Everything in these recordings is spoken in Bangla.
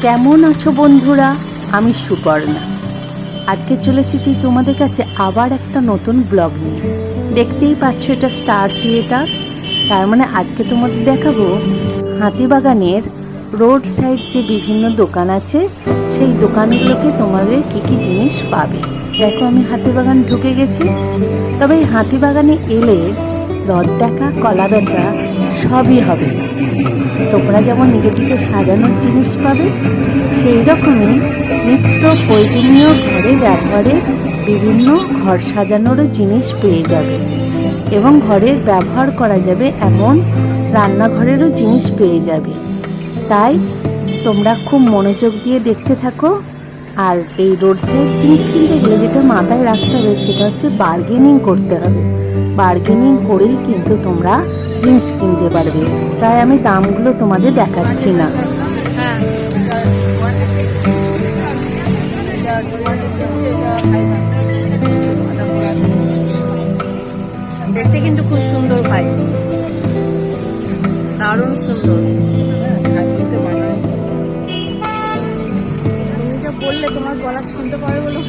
কেমন আছো বন্ধুরা? আমি সুপর্ণা। আজকে চলে এসেছি তোমাদের কাছে আবার একটা নতুন ব্লগ নিয়ে। দেখতেই পাচ্ছ এটা স্টার থিয়েটার। তার মানে আজকে তোমাদের দেখাবো হাতিবাগানের রোড সাইড যে বিভিন্ন দোকান আছে সেই দোকানগুলোকে তোমাদের কী কী জিনিস পাবে। দেখো আমি হাতিবাগান ঢুকে গেছি। তবে এই হাতিবাগানে এলে রথ দেখা, কলা বেচা সবই হবে। তোমরা যেমন নিজেদেরকে সাজানোর জিনিস পাবে, সেই রকমই নিত্য প্রয়োজনীয় ঘরে ব্যবহারের বিভিন্ন ঘর সাজানোরও জিনিস পেয়ে যাবে এবং ঘরে ব্যবহার করা যাবে এমন রান্নাঘরেরও জিনিস পেয়ে যাবে। তাই তোমরা খুব মনোযোগ দিয়ে দেখতে থাকো। আর এই রোড সাইড জিনিস কিনতে গেলে যেটা মাথায় রাখতে হবে সেটা হচ্ছে বার্গেনিং করতে হবে। বার্গেনিং করেই কিন্তু তোমরা জিনিস কিনতে পারবে। তাই আমি দামগুলো তোমাদের দেখাচ্ছি না। দেখতে কিন্তু খুব সুন্দর ভাই, দারুণ সুন্দর। তুমি যা বললে তোমার গলা শুনতে পারবে বলে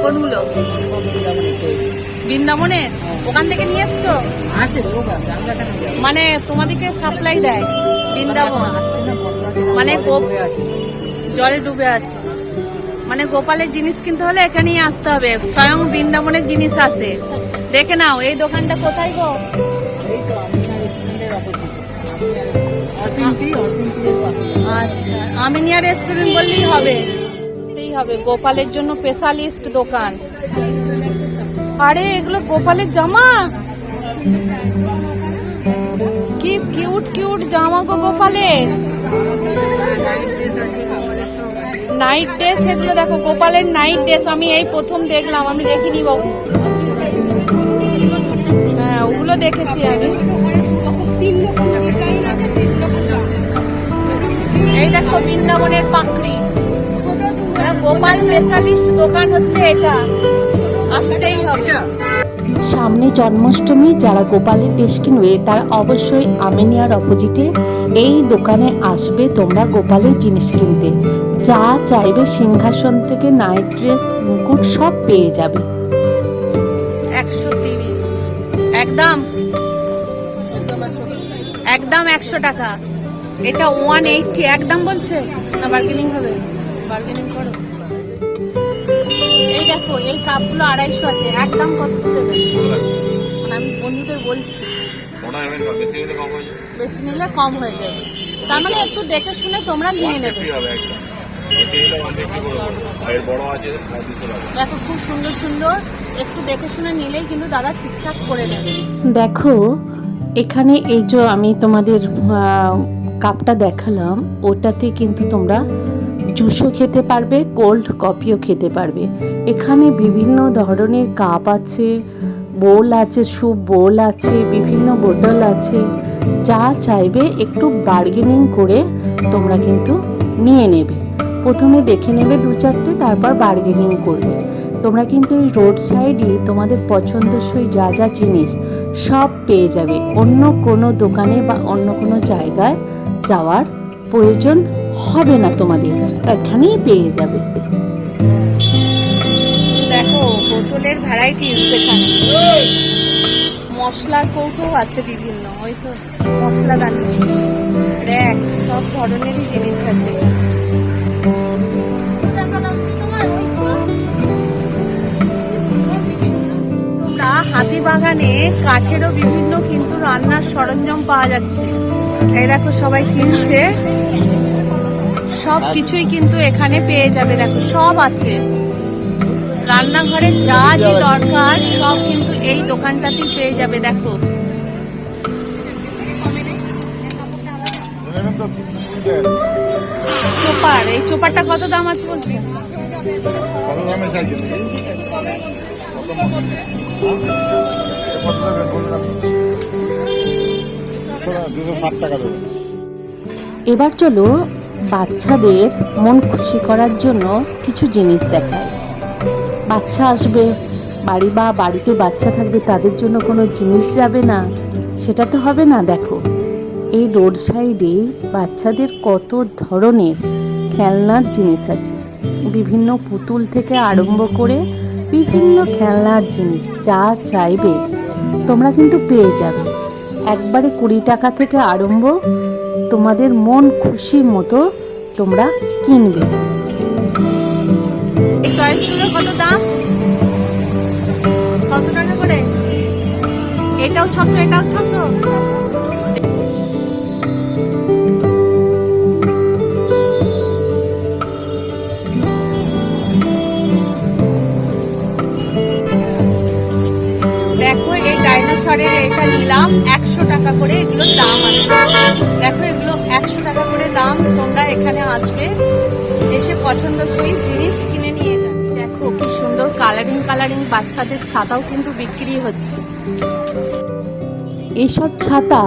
কোনগুলো বৃন্দাবনে ওখান থেকে নিয়ে এসছো? মানে তোমাদেরকে সাপ্লাই দেয় বৃন্দাবন, মানে জলে ডুবে আছে। মানে গোপালের জিনিস কিনতে হলে এখানেই আসতে হবে, স্বয়ং বৃন্দাবনের জিনিস আছে। দেখে নাও এই দোকানটা কোথায় গো? আচ্ছা, আমিনিয়া রেস্টুরেন্ট বললেই হবে, গোপালের জন্য স্পেশালিস্ট দোকান। আরে এগুলো গোপালের জামা, কি কিউট কিউট জামা গো গোপালের। নাইট ড্রেস, এগুলো দেখো গোপালের নাইট ড্রেস। আমি এই প্রথম দেখলাম, আমি দেখিনি বাবু। হ্যাঁ ওগুলো দেখেছি আমি। এই দেখো বৃন্দাবনের পাখড়ি, গোপাল স্পেশালিস্ট দোকান হচ্ছে এটা, আসতেই হবে। সামনে জন্মাষ্টমী, যারা গোপালের ড্রেস কিনবে তারা অবশ্যই আমিনিয়ার অপোজিটে এই দোকানে আসবে তোমরা গোপালের জিনিস কিনতে। যা চাইবে সিংহাসন থেকে নাইট ড্রেস, মুকুট সব পেয়ে যাবে। 130 একদম একদম 100 টাকা। এটা 180 একদম বলছে না, বার্গেনিং হবে? বার্গেনিং করো। এই দেখো এই কাপগুলো 250 আছে, একদম কত দেবে? আমি বন্ধুদের বলছি বেশি নিলে কম হয়ে যাবে। তার মানে একটু দেখে শুনে তোমরা নিয়ে নেবে। দেখো খুব সুন্দর সুন্দর, একটু দেখে শুনে নিলেই কিন্তু দাদা ঠিকঠাক করে নেবে। দেখো এখানে এই যে আমি তোমাদের কাপটা দেখালাম, ওটাতে কিন্তু তোমরা জুসও খেতে পারবে, কোল্ড কফিও খেতে পারবে। এখানে বিভিন্ন ধরনের কাপ আছে, বোল আছে, স্যুপ বোল আছে, বিভিন্ন বোতল আছে। যা চাইবে একটু বার্গেনিং করে তোমরা কিন্তু নিয়ে নেবে। প্রথমে দেখে নেবে 2-4টে, তারপর বার্গেনিং করবে। তোমরা কিন্তু এই রোড সাইডে তোমাদের পছন্দসই যা যা জিনিস সব পেয়ে যাবে। অন্য কোনো দোকানে বা অন্য কোনো জায়গায় যাওয়ার প্রয়োজন হবে না তোমাদের, এখানেই পেয়ে যাবে। দেখো বোতলের ভ্যারাইটিস, এখানে মশলার কৌটো আছে বিভিন্ন, ওই তো মশলাদানি, র্যাক, সব ধরনেরই জিনিস আছে। তোমরা হাতিবাগানে কাঠেরও বিভিন্ন কিন্তু রান্নার সরঞ্জাম পাওয়া যাচ্ছে। এই দেখো সবাই কিনছে, সব কিছুই কিন্তু এখানে পেয়ে যাবে। দেখো সব আছে, রান্নাঘরে যা যা দরকার সব কিন্তু এই দোকানটাতেই পেয়ে যাবে। দেখো চোপার, এই চোপারটা কত দাম আছে বলছে? এবার চলো বাচ্চাদের মন খুশি করার জন্য কিছু জিনিস দেখায়। বাচ্চা আসবে বাড়ি বা বাড়িতে বাচ্চা থাকবে, তাদের জন্য কোনো জিনিস যাবে না, সেটা তো হবে না। দেখো এই রোড সাইডে বাচ্চাদের কত ধরনের খেলনার জিনিস আছে, বিভিন্ন পুতুল থেকে আরম্ভ করে বিভিন্ন খেলনার জিনিস যা চাইবে তোমরা কিন্তু পেয়ে যাবে। একবারে 20 টাকা থেকে আরম্ভ, তোমাদের মন খুশির মতো তোমরা কিনবে। এই টয়েসগুলোর কত দাম? 600 টাকা করে। এটাও 600, এটাও 600। দেখো এই ডাইনোসরের এটা নিলাম 100 টাকা করে, এগুলোর দাম আছে। দেখো এগুলো 100 টাকা করে দাম। তোমরা এখানে আসবে, এসে পছন্দসই জিনিস কিনে নিয়ে যাবে। দেখো কি সুন্দর কালারিং কালারিং বাচ্চাদের ছাতাও কিন্তু বিক্রি হচ্ছে। এইসব ছাতা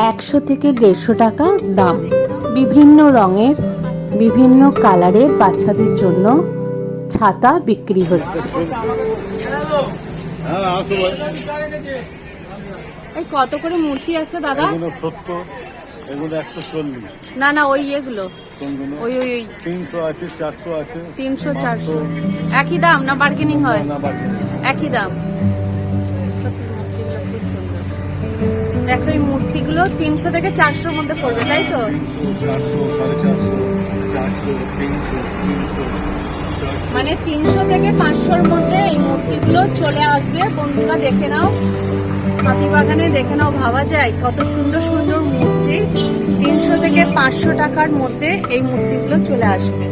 100 থেকে 150 টাকা দাম। বিভিন্ন রঙের বিভিন্ন কালারের বাচ্চাদের জন্য ছাতা বিক্রি হচ্ছে। এই কত করে মূর্তি আছে দাদা? এগুলো 70, এগুলো 140। না না ওই এগুলো কোনগুলো? ওই ওই ওই 300 আছে, 400 আছে। 300 400 একই দাম না বার্গেনিং হয়? না বাকি। একই দাম। দেখো এই মূর্তিগুলো 300 থেকে 400 এর মধ্যে পড়বে, তাই তো? 300, 400, 450, 400, 300, 300, 400। মানে 300 থেকে 500 এর মধ্যে এই মূর্তিগুলো চলে আসবে। বন্ধুরা দেখে নাও, হাতিবাগানে দেখে নাও, ভাবা যায় কত সুন্দর সুন্দর মূর্তি। 300 থেকে 500 টাকার মধ্যে এই মূর্তিগুলো চলে আসবে।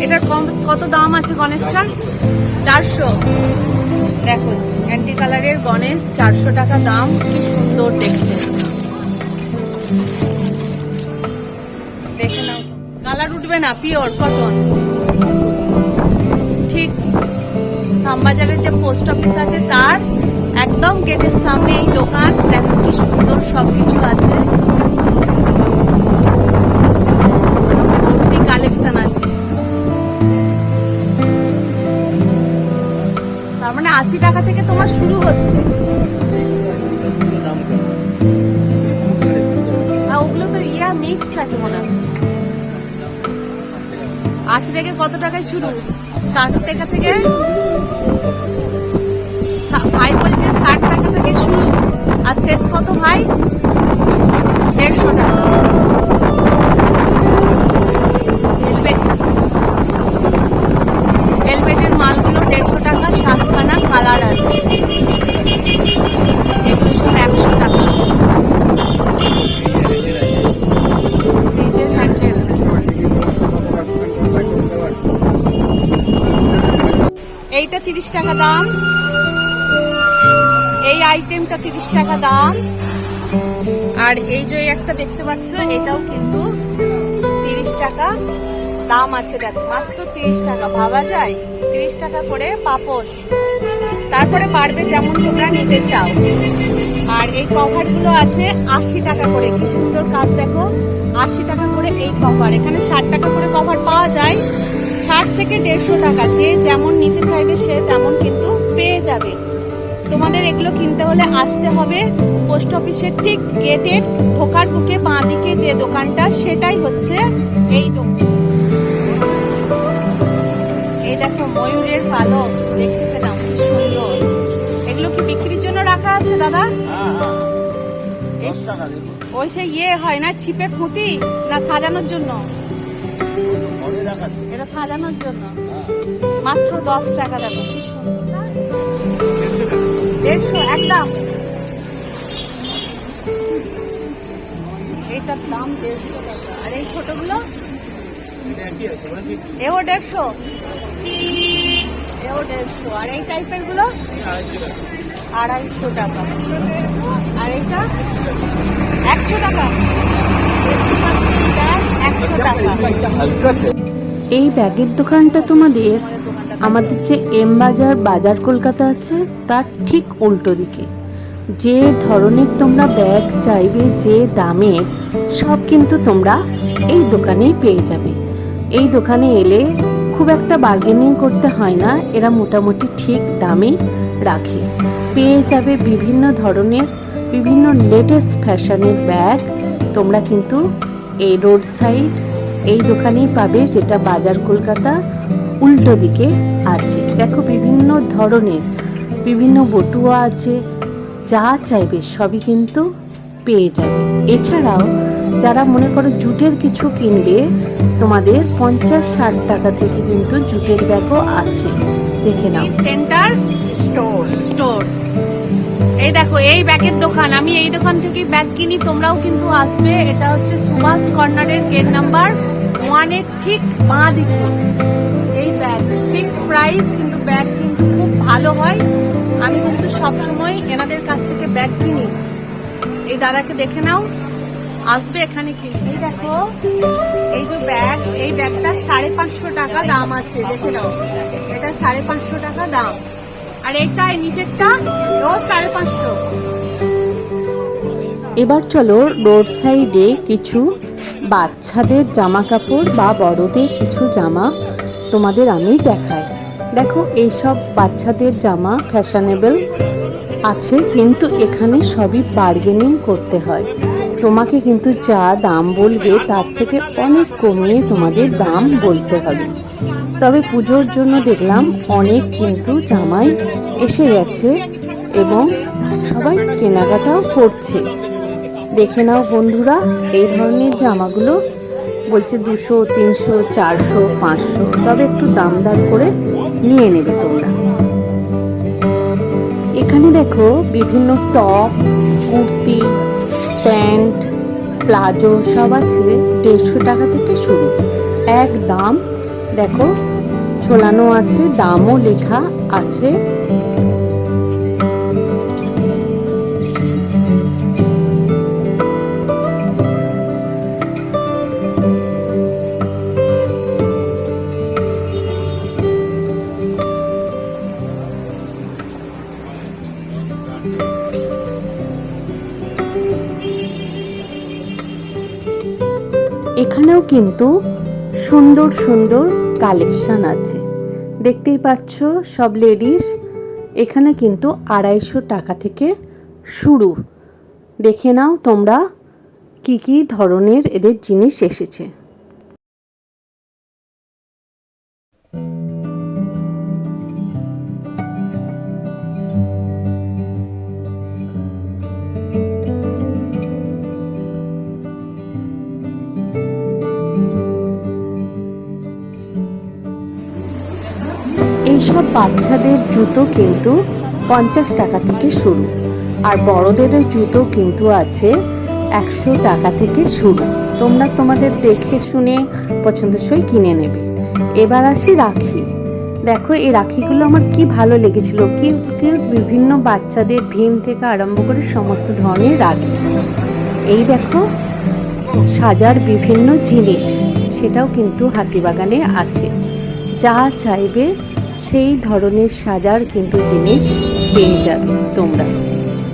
এটার কত দাম আছে গণেশটা? 400। দেখো অ্যান্টি কালারের গণেশ 400 টাকা দাম। কি সুন্দর দেখতে, দেখে নাও। কালার উঠবে না, পিওর কটন। ঠিক শ্যামবাজারের যে পোস্ট অফিস আছে তার একদম গেটের সামনে এই দোকান। দেখো কি সুন্দর সবকিছু আছে, ভর্তি কালেকশন আছে। তার মানে 80 টাকা থেকে তোমার শুরু হচ্ছে। ওগুলো তো মিক্সড আছে মনে হয়। 80 থেকে কত টাকায় শুরু? 60 টাকা থেকে ভাই বলছে 60 টাকা থেকে শুরু। আর শেষ কত ভাই? 150 টাকা। ভেলভেটের মালগুলো 150 টাকা, 7খানা কালার আছে। এগুলো সব 100 টাকা। নিজের হ্যান্ডেল। এইটা 30 টাকা দাম। এই আইটেমটা 30 টাকা দাম। আর এই যে একটা দেখতে পাচ্ছ এটাও কিন্তু 30 টাকা দাম আছে। দেখো মাত্র 30 টাকা। ভাবা যায় 30 টাকা করে পাপড়। তারপরে বাড়বে যেমন তোমরা নিতে চাও। আর এই কভার গুলো আছে 80 টাকা করে। কি সুন্দর কাজ দেখো, 80 টাকা করে এই কভার। এখানে 60 টাকা করে কভার পাওয়া যায়। 60 থেকে 150 টাকা, যে যেমন নিতে চাইবে সে তেমন কিন্তু পেয়ে যাবে। তোমাদের এগুলো কিনতে হলে আসতে হবে পোস্ট অফিসের ঠিক গেটের ঢোকার বুকে বাঁ দিকে যে দোকানটা, সেটাই হচ্ছে এই দোকান। এই দেখো ময়ূরের পালক, দেখতে পেলাম কি সুন্দর। এগুলো কি বিক্রির জন্য রাখা আছে দাদা? ওই সে হয় না ছিপের ফুটি, না সাজানোর জন্য? এটা সাজানোর জন্য। মাত্র 10 টাকা। দেখো কি সুন্দর না? 150 একদম। এইটার দাম 150 টাকা। আর এই ছোটগুলো এও 150, এও 150। আর এই টাইপের গুলো 250 টাকা। আর এইটা 100 টাকা। 100 টাকা। এই ব্যাগের দোকানটা তোমাদের আমাদের যে এম বাজার বাজার কলকাতা আছে তার ঠিক উল্টো দিকে। যে ধরনের তোমরা ব্যাগ চাইবে, যে দামের, সব কিন্তু তোমরা এই দোকানেই পেয়ে যাবে। এই দোকানে এলে খুব একটা বার্গেনিং করতে হয় না, এরা মোটামুটি ঠিক দামে রাখি। পেয়ে যাবে বিভিন্ন ধরনের বিভিন্ন লেটেস্ট ফ্যাশনের ব্যাগ। তোমরা কিন্তু এই রোড সাইড এই দোকানেই পাবে, যেটা বাজার কলকাতা উল্টো দিকে আছে। দেখো বিভিন্ন ধরনের বিভিন্ন বটুয়া আছে, যা চাইবে সবই কিন্তু পেয়ে যাবে। এছাড়াও যারা মনে করো জুটের কিছু কিনবে, তোমাদের 50-60 টাকা থেকে কিন্তু জুটের ব্যাগও আছে, দেখে নাও। সেন্টার স্টোর এই দেখো এই ব্যাগের দোকান, আমি এই দোকান থেকে ব্যাগ কিনি, তোমরাও কিন্তু আসবে। এটা হচ্ছে সুভাষ কর্নারের গেট নাম্বার 1 এর ঠিক বাঁ দিকে এই ব্যাগ। ফিক্সড প্রাইস, কিন্তু ব্যাগ কিন্তু খুব ভালো হয়। আমি কিন্তু সবসময় এনাদের কাছ থেকে ব্যাগ কিনি। এই দাদাকে দেখে নাও, আসবে এখানে কিনে। এই দেখো এই যে ব্যাগ, এই ব্যাগটা 550 টাকা দাম আছে, দেখে নাও। এটা 550 টাকা দাম, আর এটা নিচেরটা ও 550। এবার চলো রোড সাইডে কিছু বাচ্চাদের জামা কাপড় বা বড়দের কিছু জামা তোমাদের আমি দেখাই। দেখো এইসব বাচ্চাদের জামা ফ্যাশনেবল আছে, কিন্তু এখানে সবই বার্গেনিং করতে হয়। তোমাকে কিন্তু যা দাম বলবে তার থেকে অনেক কমিয়ে তোমাদের দাম বলতে হবে। তবে পুজোর জন্য দেখলাম অনেক কিন্তু জামাই এসে গেছে এবং সবাই কেনাকাটাও করছে। দেখে নাও বন্ধুরা, এই ধরনের জামাগুলো বলছে 200, 300, 400, 500, তবে একটু দামদার করে নিয়ে নেবে তোমরা। এখানে দেখো বিভিন্ন টপ, কুর্তি, প্যান্ট, প্লাজো সব আছে 150 টাকা থেকে শুরু। এক দাম দেখো ঝোলানো আছে, দামও লেখা আছে। এখানেও কিন্তু সুন্দর সুন্দর কালেকশন আছে, দেখতেই পাচ্ছ সব লেডিস। এখানে কিন্তু 250 টাকা থেকে শুরু। দেখে নাও তোমরা কি কি ধরনের এদের জিনিস এসেছে। এইসব বাচ্চাদের জুতো কিন্তু 50 টাকা থেকে শুরু, আর বড়দের জুতো কিন্তু আছে 100 টাকা থেকে শুরু। তোমরা তোমাদের দেখে শুনে পছন্দসই কিনে নেবে। এবার আসি রাখি। দেখো এই রাখিগুলো আমার কি ভালো লেগেছিল, কি বিভিন্ন বাচ্চাদের ভীম থেকে আরম্ভ করে সমস্ত ধরনের রাখি। এই দেখো সাজার বিভিন্ন জিনিস, সেটাও কিন্তু হাতিবাগানে আছে। যা চাইবে সেই ধরনের সাজার কিন্তু জিনিস পেয়ে যাবে তোমরা।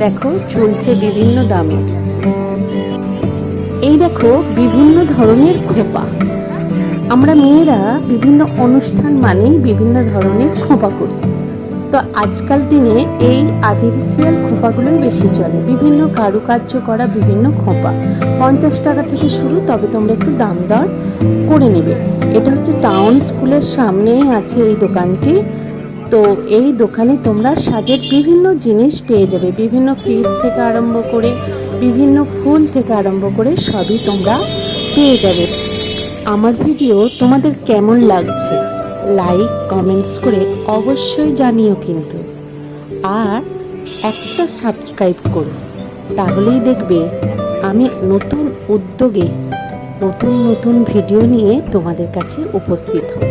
দেখো চলছে বিভিন্ন দামে। এই দেখো বিভিন্ন ধরনের খোপা। আমরা মেয়েরা বিভিন্ন অনুষ্ঠান মানেই বিভিন্ন ধরনের খোপা করি। তো আজকাল দিনে এই আর্টিফিশিয়াল খোপাগুলোই বেশি চলে। বিভিন্ন কারুকার্য করা বিভিন্ন খোপা 50 টাকা থেকে শুরু, তবে তোমরা একটু দাম দর করে নেবে। এটা হচ্ছে টাউন স্কুলের সামনেই আছে এই দোকানটি। তো এই দোকানে তোমরা সাজের বিভিন্ন জিনিস পেয়ে যাবে, বিভিন্ন ক্লিপ থেকে আরম্ভ করে বিভিন্ন ফুল থেকে আরম্ভ করে সবই তোমরা পেয়ে যাবে। আমার ভিডিও তোমাদের কেমন লাগছে লাইক কমেন্টস করে অবশ্যই জানিও কিন্তু, আর একটা সাবস্ক্রাইব করো, তাহলেই দেখবে আমি নতুন উদ্যোগে নতুন নতুন ভিডিও নিয়ে তোমাদের কাছে উপস্থিত হব।